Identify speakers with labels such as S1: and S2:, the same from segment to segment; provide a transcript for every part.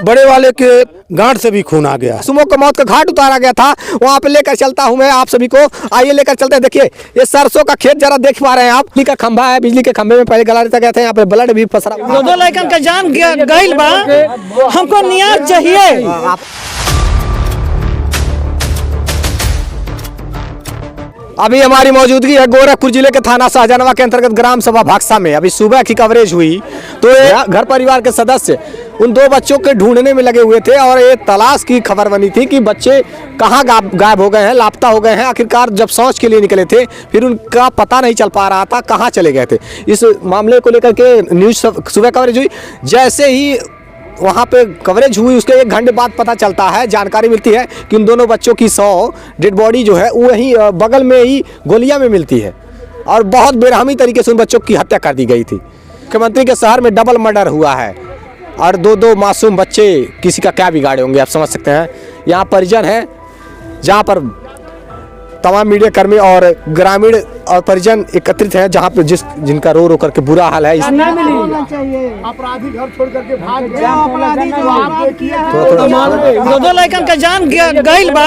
S1: बड़े वाले के गांठ से भी खून आ गया। सुमो को मौत का घाट उतारा गया था, वहाँ पे लेकर चलता हूँ मैं आप सभी को। आइए लेकर चलते हैं। देखिए ये सरसों का खेत जरा देख पा रहे हैं आप। बिजली का खंभा है, बिजली के खंभे में पहले गला देता गया था। यहाँ पे ब्लड भी फंसा।
S2: दो लड़कन का जान गइल बा, हमको न्याय चाहिए।
S1: अभी हमारी मौजूदगी है गोरखपुर जिले के थाना शाहजहानाबाद के अंतर्गत ग्राम सभा भागसा में। अभी सुबह की कवरेज हुई तो घर परिवार के सदस्य उन दो बच्चों के ढूंढने में लगे हुए थे और ये तलाश की खबर बनी थी कि बच्चे कहाँ गायब हो गए हैं, लापता हो गए हैं। आखिरकार जब शौच के लिए निकले थे फिर उनका पता नहीं चल पा रहा था कहाँ चले गए थे। इस मामले को लेकर के न्यूज सुबह कवरेज हुई। जैसे ही वहाँ पे कवरेज हुई उसके 1 घंटे बाद पता चलता है, जानकारी मिलती है कि उन दोनों बच्चों की 100 डेड बॉडी जो है वहीं बगल में ही गोलियां में मिलती है और बहुत बेरहमी तरीके से उन बच्चों की हत्या कर दी गई थी। मुख्यमंत्री के शहर में डबल मर्डर हुआ है और दो मासूम बच्चे, किसी का क्या बिगाड़े होंगे आप समझ सकते हैं। यहाँ परिजन है जहाँ पर तमाम मीडिया कर्मी और ग्रामीण और परिजन एकत्रित हैं, जहाँ पे जिनका रो रो करके बुरा हाल है।
S3: अपराधी घर छोड़ करके भाग गया।
S2: दो लड़कन का जान गइल बा,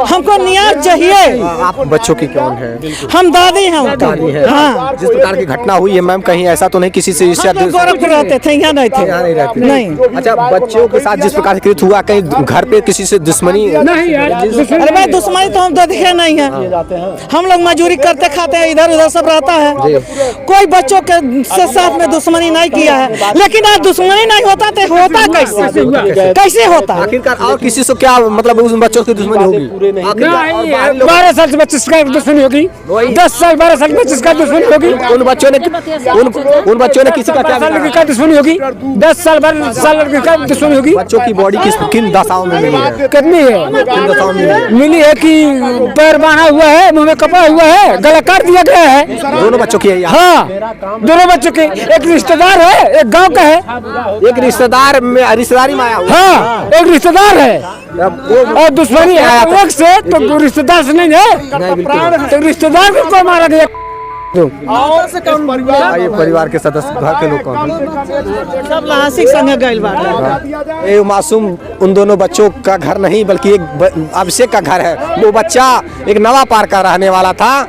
S2: हमको न्याय चाहिए।
S1: आप बच्चों की कौन है?
S2: हम दादी हैं।
S1: दादी है।
S2: हाँ।
S1: जिस प्रकार की घटना हुई है मैम, कहीं ऐसा तो नहीं किसी से
S2: गोरखपुर रहते थे, यहाँ नहीं थे।
S1: यहाँ नहीं रहते?
S2: नहीं।
S1: अच्छा, बच्चों के साथ जिस प्रकार से कृत हुआ, कहीं घर पे किसी से दुश्मनी?
S2: अरे भाई दुश्मनी तो हम तो दिखे नहीं है। हम लोग मजदूरी करते खाते हैं, इधर उधर सब रहता है। कोई बच्चों के साथ में दुश्मनी नहीं किया है, लेकिन आज दुश्मनी नहीं होता तो होता कैसे होता?
S1: आखिरकार और किसी से क्या मतलब उन बच्चों की दुश्मनी होगी?
S3: 12 साल से 25 का दुश्मनी होगी, 10 साल 12 साल 25 का दुश्मनी होगी।
S1: उन बच्चों ने किसी का क्या
S3: दुश्मनी होगी, 10 साल 12 साल का दुश्मनी होगी।
S1: बच्चों की बॉडी किन दशाओं में मिली है?
S3: कितनी है?
S1: किन दशाओं में
S3: मिली है कि पैर बांधा हुआ है, मुंह में कपड़ा हुआ है, गला काट दिया गया है।
S1: दोनों बच्चों की है?
S3: हाँ, दोनों बच्चों के। एक रिश्तेदार है, एक गांव का है।
S1: एक रिश्तेदार में रिश्तेदारी में आया हुआ?
S3: हाँ, एक रिश्तेदार है और दुश्मनी है एक से, तो रिश्तेदार से नहीं है, तो रिश्तेदार को मारा गया।
S1: ये परिवार के सदस्य, घर के लोग कौन?
S2: सब लासिक संग गइल बा।
S1: ये मासूम उन दोनों बच्चों का घर नहीं बल्कि एक अभिषेक का घर है। वो बच्चा एक नवा पार का रहने वाला था,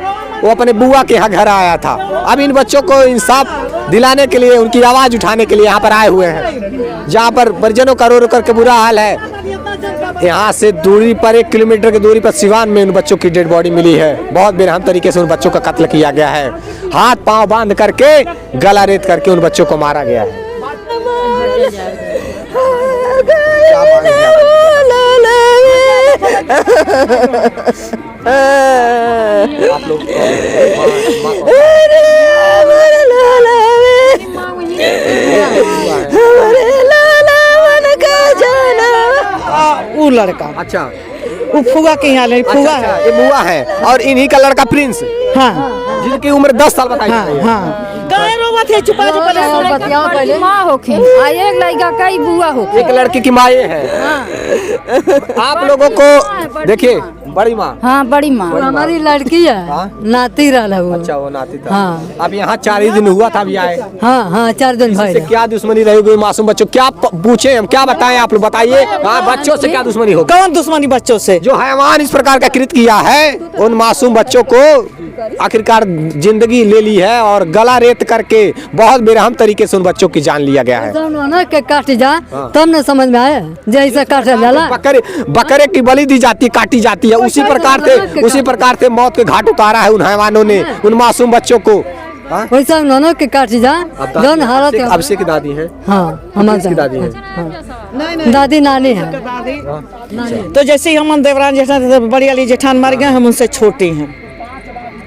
S1: वो अपने बुआ के यहाँ घर आया था। अब इन बच्चों को इंसाफ दिलाने के लिए, उनकी आवाज उठाने के लिए यहाँ पर आए हुए हैं, जहाँ पर परिजनों का रो रो करके बुरा हाल है। यहाँ से दूरी पर 1 किलोमीटर की दूरी पर सिवान में उन बच्चों की डेड बॉडी मिली है। बहुत बेरहम तरीके से उन बच्चों का कत्ल किया गया है, हाथ पांव बांध करके गला रेत करके उन बच्चों को मारा गया है। आप लोग
S2: वो लड़का,
S1: अच्छा,
S2: वो फुआ के यहाँ ले, फुआ
S1: अच्छा, ये बुआ है और इन्हीं का लड़का प्रिंस,
S2: हाँ,
S1: जिनकी उम्र 10 साल बताई।
S2: हाँ। गाय रोवा थे, छुपा
S4: पहले माँ होके एक लड़का कई बुआ होके,
S1: एक लड़की की माँ ये है। आप लोगों को देखिए, बड़ी माँ।
S4: हाँ, बड़ी माँ
S5: हमारी लड़की है। नाती रहा वो।
S1: अच्छा, वो नाती था।
S5: हाँ।
S1: अब यहाँ 4 ही दिन हुआ था, अभी आए।
S5: हाँ, 4 दिन
S1: से क्या दुश्मनी रहेगी मासूम बच्चों? क्या पूछे हम, क्या बताएं? आप लोग बताइए। हाँ, बच्चों से क्या दुश्मनी होगी?
S2: कौन दुश्मनी बच्चों से?
S1: जो हैवान इस प्रकार का कृत किया है, उन मासूम बच्चों को आखिरकार जिंदगी ले ली है और गला रेत करके बहुत बेरहम तरीके से उन बच्चों की जान लिया गया है।
S5: के काट जा तब न समझ में आया, जैसे काट जाला
S1: बकरे की बलि दी जाती, काटी जाती है, उसी प्रकार से मौत के घाट उतारा है उन हैवानों ने उन मासूम बच्चों को।
S5: वैसा उन्होंने के काट जा दोन हालत।
S1: अभिषेक की दादी है?
S5: हाँ, हमारी
S1: दादी है।
S5: दादी नानी है।
S2: तो जैसे ही हम देवरान जेठान, बड़ी वाली जेठान मर गए, हम उनसे छोटी हैं।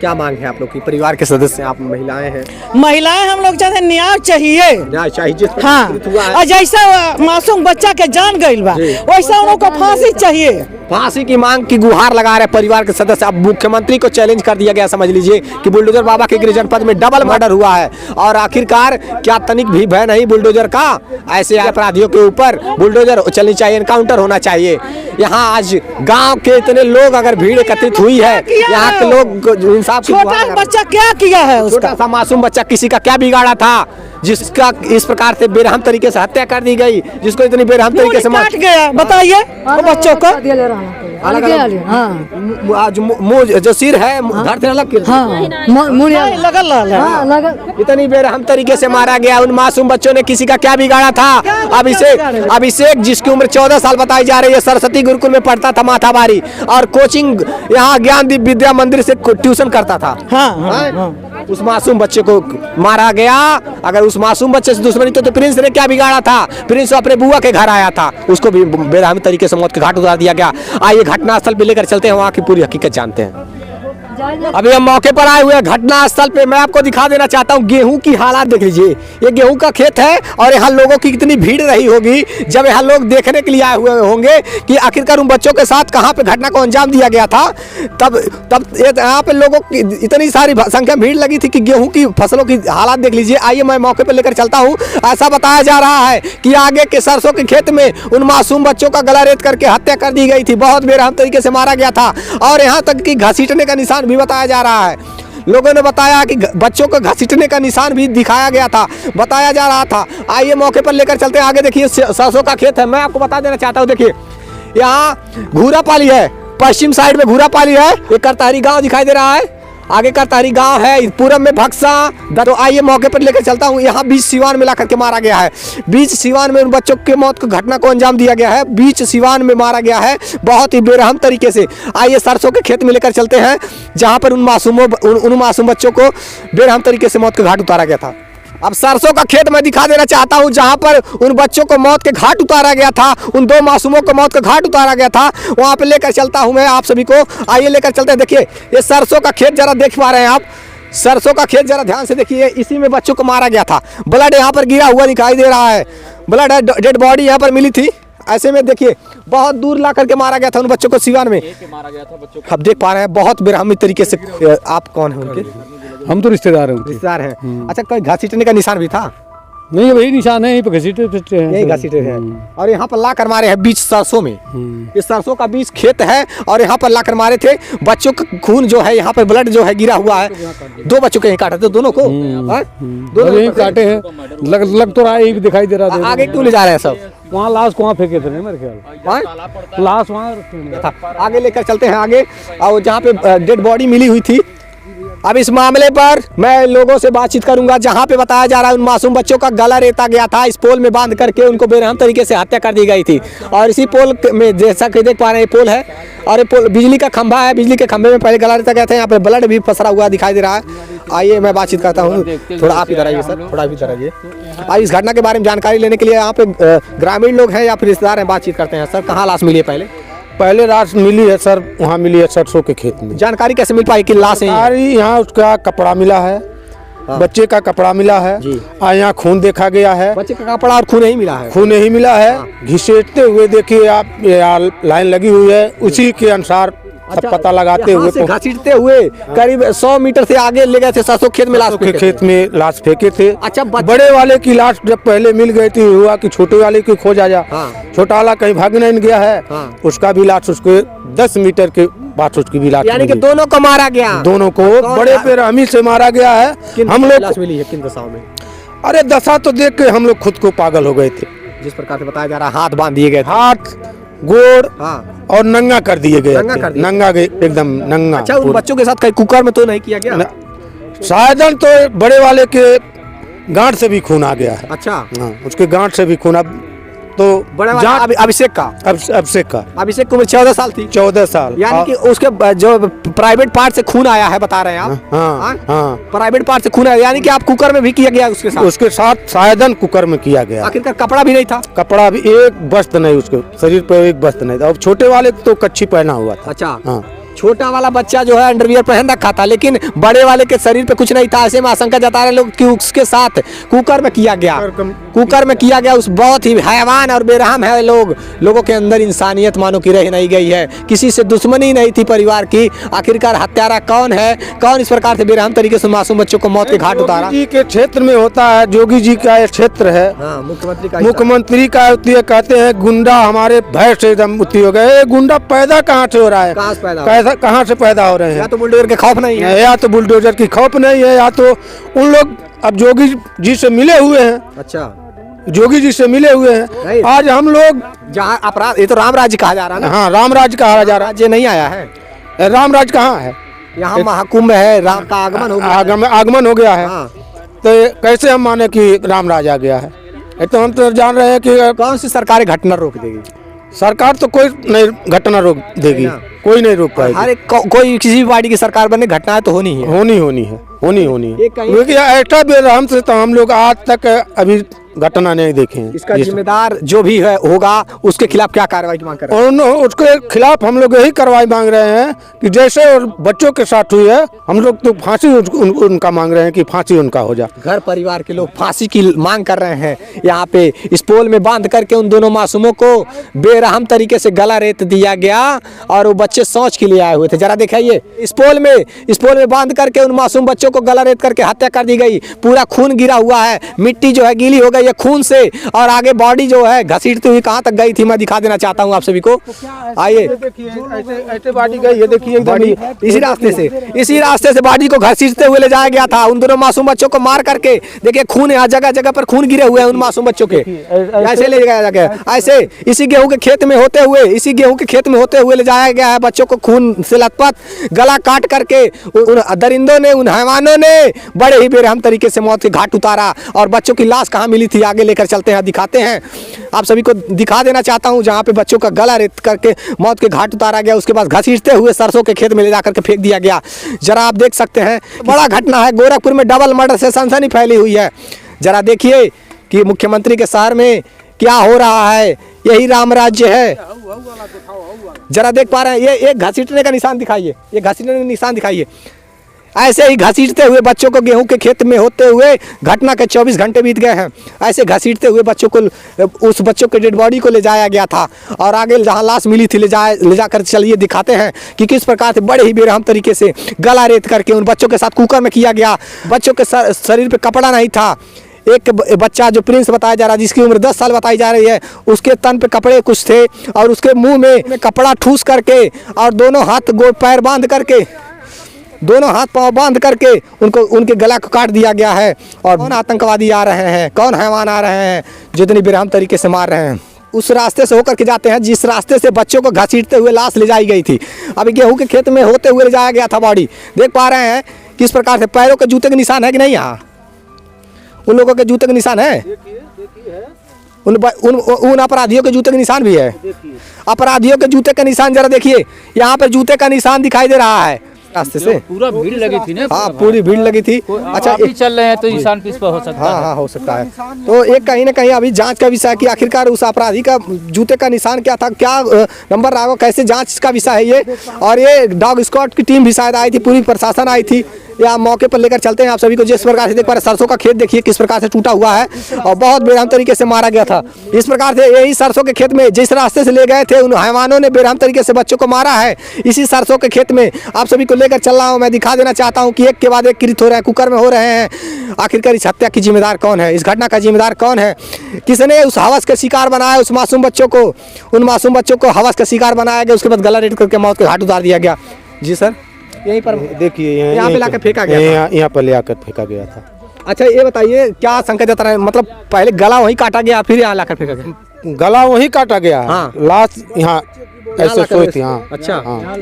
S1: क्या मांग है आप लोग की? परिवार के सदस्य आप महिलाएं हैं।
S2: महिलाएं हम लोग चाहते न्याय चाहिए।
S1: न्याय चाहिए।
S2: हाँ, और जैसा मासूम बच्चा के जान गइल बा, वैसा उनको फांसी चाहिए।
S1: फांसी की मांग की गुहार लगा रहे परिवार के सदस्य। अब मुख्यमंत्री को चैलेंज कर दिया गया, समझ लीजिए कि बुलडोजर बाबा के गृह जनपद में डबल मर्डर हुआ है और आखिरकार क्या तनिक भी भय नहीं बुलडोजर का? ऐसे अपराधियों के ऊपर बुलडोजर चलनी चाहिए, एनकाउंटर होना चाहिए। यहाँ आज गांव के इतने लोग अगर भीड़ एकत्रित हुई है, यहाँ के लोग जो इंसाफ की
S2: छोटा
S1: गुहार लगा-
S2: बच्चा क्या किया है उसका?
S1: छोटा सा मासूम बच्चा किसी का क्या बिगाड़ा था जिसका इस प्रकार से बेरहम तरीके से हत्या कर दी गई, जिसको इतनी बेरहम तरीके से
S2: काट गया, बताइए वो बच्चों को।
S1: अलग अलग
S5: हाँ
S1: आज मुंह जो सिर है धड़ से अलग
S5: मुड़िया
S2: लगल रहा है।
S5: हाँ लगा
S1: इतनी बेरहम तरीके से मारा गया। उन मासूम बच्चों ने किसी का क्या बिगाड़ा था? अभिषेक जिसकी उम्र 14 साल बताई जा रही है, सरस्वती गुरुकुल में पढ़ता था माथाबारी और कोचिंग यहाँ ज्ञानदीप विद्या मंदिर से ट्यूशन करता था।
S2: हाँ,
S1: उस मासूम बच्चे को मारा गया। अगर उस मासूम बच्चे से दुश्मनी तो प्रिंस ने क्या बिगाड़ा था? प्रिंस अपने बुआ के घर आया था, उसको भी बेरहमी तरीके से मौत के घाट उतार दिया गया। आइए घटना स्थल पे लेकर चलते हैं, वहाँ की पूरी हकीकत जानते हैं। अभी हम मौके पर आए हुए हैं घटना स्थल पे। मैं आपको दिखा देना चाहता हूँ गेहूं की हालात देख लीजिए। ये गेहूं का खेत है और यहाँ लोगों की कितनी भीड़ रही होगी जब यहाँ लोग देखने के लिए आए हुए होंगे कि आखिरकार उन बच्चों के साथ कहाँ पे घटना को अंजाम दिया गया था। तब यहाँ पे लोगों की इतनी सारी संख्या भीड़ लगी थी कि गेहूं की फसलों की हालात देख लीजिए। आइए मैं मौके पर लेकर चलता हूँ। ऐसा बताया जा रहा है कि आगे के सरसों के खेत में उन मासूम बच्चों का गला रेत करके हत्या कर दी गई थी, बहुत बेरहम तरीके से मारा गया था और यहाँ तक कि घसीटने का निशान भी बताया जा रहा है। लोगों ने बताया कि बच्चों को घसीटने का निशान भी दिखाया गया था, बताया जा रहा था। आइए मौके पर लेकर चलते हैं। आगे देखिए सरसों का खेत है। मैं आपको बता देना चाहता हूँ, देखिए यहाँ घूरापाली है, पश्चिम साइड में घूरापाली है, एक करतारी गांव दिखाई दे रहा है, आगे करतारी गांव है, पूरब में भक्सा। तो आइए मौके पर लेकर चलता हूँ। यहाँ बीच सिवान में ला करके मारा गया है। बीच सिवान में उन बच्चों के मौत को घटना को अंजाम दिया गया है, बीच सिवान में मारा गया है बहुत ही बेरहम तरीके से। आइए सरसों के खेत में लेकर चलते हैं जहाँ पर उन मासूम बच्चों को बेरहम तरीके से मौत के घाट उतारा गया था। अब सरसों का खेत मैं दिखा देना चाहता हूं जहां पर उन बच्चों को मौत के घाट उतारा गया था, उन दो मासूमों को मौत के घाट उतारा गया था। वहां पे लेकर चलता हूं मैं आप सभी को। आइए लेकर चलते हैं। देखिए ये सरसों का खेत जरा देख पा रहे हैं आप, सरसों का खेत जरा ध्यान से देखिए। इसी में बच्चों को मारा गया था। ब्लड यहाँ पर गिरा हुआ दिखाई दे रहा है, ब्लड डेड बॉडी यहाँ पर मिली थी। ऐसे में देखिए बहुत दूर ला करके मारा गया था उन बच्चों को सिवान में। अब देख पा रहे हैं बहुत बेरहमी तरीके से। आप कौन है उनके?
S3: हम तो रिश्तेदार हैं।
S1: रिश्तेदार हैं। अच्छा, कोई घसीटने का निशान भी था?
S3: नहीं, वही निशान है, यहीं पे घसीटे हैं।
S1: यही घसीटे हैं और यहाँ पर ला कर मारे हैं बीच सरसों में। ये सरसों का बीच खेत है और यहाँ पर ला कर मारे थे। बच्चों का खून जो है यहाँ पर ब्लड जो है गिरा हुआ है। दो बच्चों के यहीं काटे थे, दोनों को
S3: दोनों यहीं काटे हैं। लग तो रहा है, एक दिखाई दे रहा है।
S1: आगे क्यों ले जा रहे हैं सब?
S3: वहाँ लाश को वहाँ फेंके थे मेरे ख्याल, लाश वहाँ।
S1: आगे लेकर चलते हैं आगे, और जहाँ पे डेड बॉडी मिली हुई थी। अब इस मामले पर मैं लोगों से बातचीत करूंगा जहां पे बताया जा रहा है उन मासूम बच्चों का गला रेता गया था, इस पोल में बांध करके उनको बेरहम तरीके से हत्या कर दी गई थी। और इसी पोल में जैसा कि देख पा रहे हैं पोल है और ये पोल बिजली का खंभा है, बिजली के खंभे में पहले गला रेता गया था। यहाँ पे ब्लड भी फंसा हुआ दिखाई दे रहा है। आइए मैं बातचीत करता हूँ, थोड़ा आप इधर आइए सर, थोड़ा इधर आइए। आइए इस घटना के बारे में जानकारी लेने के लिए यहाँ पे ग्रामीण लोग हैं या फिर रिश्तेदार हैं, बातचीत करते हैं। सर कहाँ लाश मिली है?
S6: पहले लाश मिली है सर, वहाँ मिली है सरसों के खेत में।
S1: जानकारी कैसे मिल पाई कि लाश है?
S6: यहाँ उसका कपड़ा मिला है, बच्चे का कपड़ा मिला है और यहाँ खून देखा गया है।
S1: बच्चे का कपड़ा और खून नहीं मिला है?
S6: खून नहीं मिला है। घिसेटते हुए देखिए आप, लाइन लगी हुई है, उसी के अनुसार सब पता लगाते हुए
S1: घसीटते हुए करीब 100 मीटर से आगे ले गए थे सरसों खेत में। लाश
S6: के खेत में लाश फेंके थे।
S1: अच्छा,
S6: बड़े वाले की लाश जब पहले मिल गई थी, हुआ कि छोटे वाले की खोज आ जा। छोटा वाला कहीं भाग नहीं गया है, उसका भी लाश उसके 10 मीटर के बाद उसकी भी लाश,
S1: यानी कि दोनों को मारा गया।
S6: दोनों को बड़े बेरहमी से मारा गया है। हम लोग
S1: लाश मिली है किन दशाओं में?
S6: अरे दशा तो देख के हम लोग खुद को पागल हो गए थे।
S1: जिस प्रकार से बताया जा रहा है हाथ बांध दिए गए,
S6: हाथ गोड़ और नंगा कर दिए गए, नंगा एकदम नंगा।
S1: अच्छा, उन बच्चों के साथ कहीं कुकर में तो नहीं किया गया?
S6: शायद तो बड़े वाले के गांठ से भी खून आ गया है।
S1: अच्छा,
S6: उसके गांठ से भी खून। अब तो
S1: बड़े वाले अभिषेक का अभिषेक की उम्र 14 साल थी।
S6: 14 साल,
S1: यानी कि उसके जो प्राइवेट पार्ट से खून आया है बता रहे हैं आप?
S6: हाँ,
S1: प्राइवेट पार्ट से खून आया, यानी कि आप कुकर में भी किया गया उसके साथ?
S6: उसके साथ शायदन कुकर में किया गया।
S1: आखिरकार कपड़ा भी नहीं था?
S6: कपड़ा भी एक वस्त्र नहीं, उसके शरीर पर एक वस्त्र नहीं था। अब छोटे वाले तो कच्छी पहना हुआ था।
S1: अच्छा,
S6: हाँ,
S1: छोटा वाला बच्चा जो है अंडरवियर पहन रखा था, लेकिन बड़े वाले के शरीर पे कुछ नहीं था। ऐसे में आशंका जता रहे लोग कि उसके साथ कुकर में किया गया, कुकर में किया गया। उस बहुत ही हैवान और बेरहम है लोगों के अंदर इंसानियत मानो की रह नहीं गई है। किसी से दुश्मनी नहीं थी परिवार की। आखिरकार हत्यारा कौन है, कौन इस प्रकार से बेरहम तरीके से मासूम बच्चों को मौत के घाट उतारा?
S6: जी के क्षेत्र में होता है, जोगी जी का एक क्षेत्र है। मुख्यमंत्री का ये कहते हैं गुंडा हमारे भय से एकदम उत्ती हो गए। गुंडा पैदा कहाँ से हो रहा है, कहाँ से पैदा हो रहे हैं?
S1: या तो बुलडोजर के खौफ नहीं है,
S6: या तो बुलडोजर की खौफ नहीं है, या तो उन लोग अब जोगी जी से मिले हुए हैं।
S1: अच्छा,
S6: जोगी जी से मिले हुए हैं। आज हम लोग
S1: जहाँ अपराध, ये तो राम राज्य कहा जा रहा है ना?
S6: हाँ, राम राज्य कहा जा रहा
S1: राज्य नहीं आया है,
S6: है। राम राज्य कहाँ है?
S1: यहाँ महाकुंभ है, राम का आगमन हो गया,
S6: आगमन हो गया है।
S1: हाँ।
S6: तो कैसे हम माने कि राम राज आ गया है? ये तो हम तो जान रहे हैं कि
S1: कौन सी सरकार घटना रोक देगी?
S6: सरकार तो कोई नहीं घटना रोक देगी, कोई नहीं रोक पाएगी।
S1: हर एक कोई किसी भी पार्टी की सरकार बनने घटनाएं तो होनी है,
S6: होनी है। क्योंकि ऐसा बेरहम से तो हम लोग आज तक अभी घटना नहीं देखे हैं।
S1: इसका जिम्मेदार जो भी है होगा उसके खिलाफ क्या कार्रवाई की मांग कर रहे हैं?
S6: उसके खिलाफ हम लोग यही कार्रवाई मांग रहे हैं कि जैसे और बच्चों के साथ हुई है, हम लोग तो फांसी उनका मांग रहे हैं कि फांसी उनका हो जाए।
S1: घर परिवार के लोग फांसी की मांग कर रहे हैं। यहाँ पे इस पोल में बांध करके उन दोनों मासूमों को बेरहम तरीके से गला रेत दिया गया और वो बच्चे सोच के लिए आए हुए थे। जरा दिखाइए, इस पोल में बांध करके उन मासूम बच्चों को गला रेत करके हत्या कर दी गई। पूरा खून गिरा हुआ है, मिट्टी जो है गीली हो गई है खून से, और आगे बॉडी जो है घसीटती हुई कहां तक गई थी मैं दिखा देना चाहता हूं आप सभी को। आइए,
S6: ऐसे बॉडी गई, ये देखिए
S1: बॉडी इसी रास्ते से बॉडी को घसीटते हुए ले जाया गया था। उन दोनों मासूम बच्चों को मार करके देखिए, खून है जगह जगह पर, खून गिरे हुए हैं उन मासूम बच्चों के। ऐसे ले जाया गया, ऐसे इसी गेहूं के खेत में होते हुए ले जाया गया है। बच्चों को खून से लथपथ गला काट करके उन दरिंदों ने, उन हैवानों ने बड़े ही बेरहम तरीके से मौत के घाट उतारा। और बच्चों की लाश कहाँ मिली थी आगे लेकर चलते हैं, दिखाते हैं आप सभी को। दिखा देना चाहता हूं जहां पे बच्चों का गला रेत करके मौत के घाट उतारा गया, उसके बाद घसीटते हुए सरसों के खेत में ले जाकर के फेंक दिया गया। जरा आप देख सकते हैं, बड़ा घटना है। गोरखपुर में डबल मर्डर से सनसनी फैली हुई है। जरा देखिए कि मुख्यमंत्री के शहर में क्या हो रहा है। यही राम राज्य है। जरा देख पा रहे हैं, ये एक घसीटने का निशान दिखाइए, ये घसीटने का निशान दिखाइए। ऐसे ही घसीटते हुए बच्चों को गेहूं के खेत में होते हुए घटना के 24 घंटे बीत गए हैं। ऐसे घसीटते हुए बच्चों को, उस बच्चों के डेड बॉडी को ले जाया गया था और आगे जहां लाश मिली थी ले जाकर चलिए दिखाते हैं कि किस प्रकार से बड़े ही बेरहम तरीके से गला रेत करके उन बच्चों के साथ कुकर में किया गया। बच्चों के शरीर पे कपड़ा नहीं था। एक बच्चा जो प्रिंस बताया जा रहा है, जिसकी उम्र 10 साल बताई जा रही है, उसके तन पे कपड़े कुछ थे और उसके मुंह में कपड़ा ठूस करके और दोनों हाथ पैर बांध करके, दोनों हाथ पांव बांध करके उनको, उनके गला को काट दिया गया है। और कौन आतंकवादी आ रहे हैं, कौन हैवान आ रहे हैं जो इतनी बेरहम तरीके से मार रहे हैं? उस रास्ते से होकर के जाते हैं जिस रास्ते से बच्चों को घसीटते हुए लाश ले जाई गई थी। अभी गेहूं के खेत में होते हुए ले जाया गया था बॉडी। देख पा रहे हैं किस प्रकार से पैरों के जूते के निशान है कि नहीं? यहाँ उन लोगों के जूते के निशान है, उन अपराधियों के जूते के निशान भी है। अपराधियों के जूते का निशान जरा देखिए, यहाँ पर जूते का निशान दिखाई दे रहा है रास्ते से।
S7: पूरा भीड़ लगी थी ना?
S1: हाँ, पूरी भीड़ लगी थी।
S7: अच्छा, अभी चल रहे हैं तो निशान किस पर हो सकता है?
S1: हाँ, हो सकता है। तो एक कहीं ना कहीं अभी जांच का विषय कि आखिरकार उस अपराधी का जूते का निशान क्या था, क्या नंबर रहा, कैसे जांच का विषय है ये। और ये डॉग स्क्वाड की टीम भी शायद आई थी, पूरी प्रशासन आई थी। या मौके पर लेकर चलते हैं आप सभी को। जिस प्रकार से देख पा रहे, सरसों का खेत देखिए किस प्रकार से टूटा हुआ है और बहुत बेरहम तरीके से मारा गया था। इस प्रकार से यही सरसों के खेत में जिस रास्ते से ले गए थे, उन हैवानों ने बेरहम तरीके से बच्चों को मारा है। इसी सरसों के खेत में आप सभी को लेकर चल रहा हूँ। मैं दिखा देना चाहता हूँ कि एक के बाद एक कृत्य हो रहे हैं, कुकर में हो रहे हैं। आखिरकार इस हत्या की जिम्मेदार कौन है, इस घटना का जिम्मेदार कौन है? किसने उस हवस के शिकार बनाया उस मासूम बच्चों को? उन मासूम बच्चों को हवस का शिकार बनाया गया, उसके बाद गला रेत करके मौत के घाट उतार दिया गया। जी सर, यहीं पर देखिए, यहाँ पे लाकर फेंका गया,
S6: यहाँ पर ले आकर फेंका गया था।
S1: अच्छा, ये बताइए क्या संकेत जता रहे हैं, मतलब पहले गला वहीं काटा गया फिर यहाँ लाकर फेंका गया?
S6: गला वहीं काटा गया।
S1: हाँ,
S6: लाश यहाँ ऐसे सोई थी। हाँ,
S1: अच्छा,
S6: हाँ।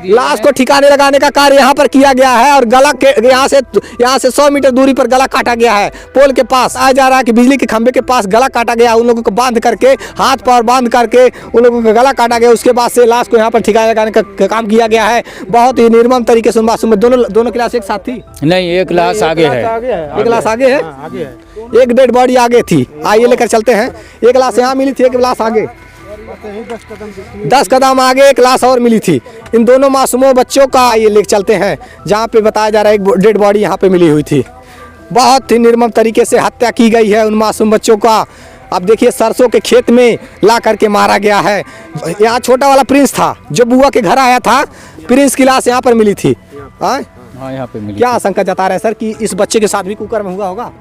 S1: लाश को ठिकाने लगाने का कार्य यहाँ पर किया गया है और गला के यहाँ से 100 मीटर दूरी पर गला काटा गया है। पोल के पास आ जा रहा है कि बिजली के खंभे के पास गला काटा गया। उन लोगों को बांध करके, हाथ पैर बांध करके उन लोगों का गला काटा गया। उसके बाद से लाश को यहाँ पर ठिकाने लगाने का काम किया गया है। बहुत ही निर्मम तरीके से मासूम में दोनों की लाश एक साथ थी?
S7: नहीं, एक लाश आगे है।
S1: एक लाश आगे है, एक डेड बॉडी आगे थी। आइए लेकर चलते हैं। एक लाश यहाँ मिली थी, एक लाश आगे 10 कदम आगे एक लाश और मिली थी। इन दोनों मासूमों बच्चों का ये लेके चलते हैं जहाँ पे बताया जा रहा है एक डेड बॉडी यहाँ पे मिली हुई थी। बहुत ही निर्मम तरीके से हत्या की गई है उन मासूम बच्चों का। अब देखिए सरसों के खेत में ला करके मारा गया है। यहाँ छोटा वाला प्रिंस था जो बुआ के घर आया था, प्रिंस की लाश यहाँ पर मिली थी। हाँ,
S7: यहाँ पे मिली।
S1: क्या आशंका जता रहे हैं सर कि इस बच्चे के साथ भी कुकर्म हुआ होगा?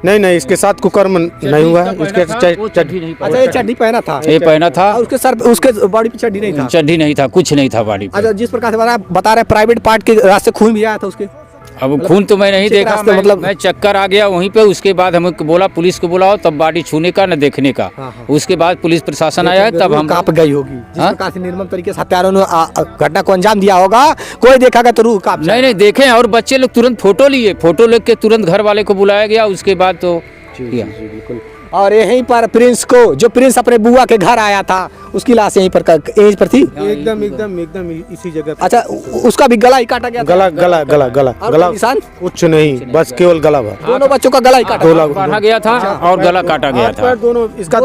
S6: नहीं नहीं, इसके साथ कुकर्म नहीं हुआ है। इसके
S7: चड्डी नहीं
S1: अच्छा, ये चड्डी पहना था,
S7: ये पहना था,
S1: और उसके सर उसके बॉडी पे चड्डी नहीं था।
S7: चड्डी नहीं था, कुछ नहीं था बॉडी पे।
S1: अच्छा, जिस प्रकार से बता रहे प्राइवेट पार्ट के रास्ते खून भी आया था उसके।
S7: अब खून तो मैं नहीं देखा,
S1: रास्ते मतलब
S7: मैं चक्कर आ गया वहीं पे। उसके बाद हमें बोला पुलिस को बुलाओ, तब बॉडी छूने का न देखने का। उसके बाद पुलिस प्रशासन आया तब हम।
S1: कहाँ पे गई होगी जिस प्रकार से निर्मम तरीके से हत्यारों ने घटना को अंजाम दिया होगा, कोई देखागा तो रूह कांप जाएगा।
S7: नहीं देखे, और बच्चे लोग तुरंत फोटो लिए, फोटो लेके तुरंत घर वाले को बुलाया गया। उसके बाद तो किया।
S1: और यहीं पर प्रिंस को, जो प्रिंस अपने बुआ के घर आया था, उसकी लाश यहीं पर थी।
S6: एकदम एकदम एकदम इसी जगह।
S1: अच्छा, उसका भी गला ही काटा गया था?
S6: गला गला गला गला गला
S1: निशान
S6: कुछ नहीं, बस केवल गला भर।
S1: दोनों बच्चों का गला ही काटा
S7: बांधा गया था और गला काटा गया था।
S6: दोनों इसका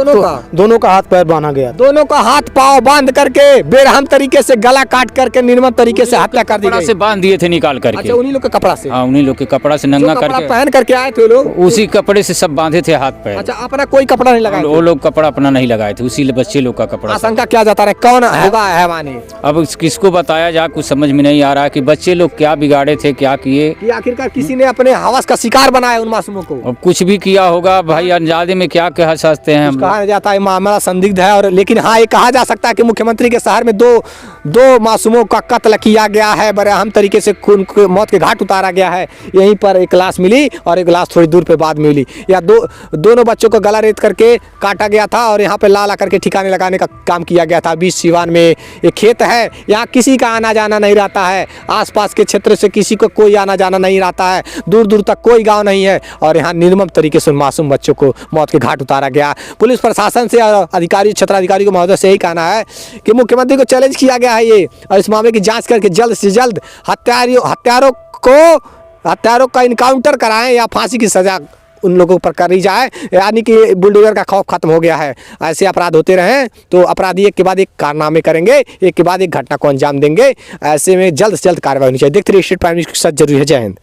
S1: दोनों का
S6: हाथ पैर बांधा गया।
S1: दोनों का हाथ पांव बांध करके बेरहम तरीके से गला काट करके निर्मम तरीके से हत्या कर दी
S7: कपड़ा
S1: गई।
S7: से बांध दिए थे निकाल करके।
S1: अच्छा, उन्हीं लोग के कपड़ा से?
S7: हाँ, उन्हीं लोग के कपड़ा से नंगा करके
S1: पहन करके आए थे लोग,
S7: उसी कपड़े से सब बांधे थे हाथ पैर।
S1: अच्छा, अपना कोई कपड़ा नहीं लगाया?
S7: वो लोग कपड़ा अपना नहीं लगाए थे, उसी बच्चे लोग का कपड़ा।
S1: आशंका क्या जाता है, कौन होगा हैवानी?
S7: अब किसको बताया जा, कुछ समझ में नहीं आ रहा है कि बच्चे लोग क्या बिगाड़े थे, क्या किए।
S1: कि आखिरकार किसी ने अपने हवस का शिकार बनाया उन मासूमों को।
S7: अब कुछ भी किया होगा भाई, अंदाजे में क्या कह सकते हैं हम।
S1: कहा जाता है मामला संदिग्ध है, और लेकिन हाँ, ये कहा जा सकता है कि मुख्यमंत्री के शहर में दो मासूमों का कत्ल किया गया है, बराहम तरीके से खून मौत के घाट उतारा गया है। यहीं पर एक लाश मिली और एक लाश थोड़ी दूर पे बाद मिली। या दोनों बच्चों को गला रेत करके काटा गया था और यहाँ पे ला करके ठिकाने लगाने का काम किया गया था। बीच सिवान में एक खेत है, यहाँ किसी का आना जाना नहीं रहता है। आसपास के क्षेत्र से किसी को कोई आना जाना नहीं रहता है, दूर दूर तक कोई गांव नहीं है। और यहाँ निर्मम तरीके से मासूम बच्चों को मौत के घाट उतारा गया। पुलिस प्रशासन से और अधिकारी, क्षेत्राधिकारी को महोदय से यही कहना है कि मुख्यमंत्री को चैलेंज किया गया है ये, और इस मामले की जाँच करके जल्द से जल्द हत्यारों का इनकाउंटर कराएं या फांसी की सजा उन लोगों पर करी जाए। यानी कि बुलडोजर का खौफ खत्म हो गया है। ऐसे अपराध होते रहें तो अपराधी एक के बाद एक कारनामे करेंगे, एक के बाद एक घटना को अंजाम देंगे। ऐसे में जल्द से जल्द कार्रवाई होनी चाहिए। देखते रहिए स्टेट प्राइम न्यूज़ के साथ, जरूरी है। जय हिंद।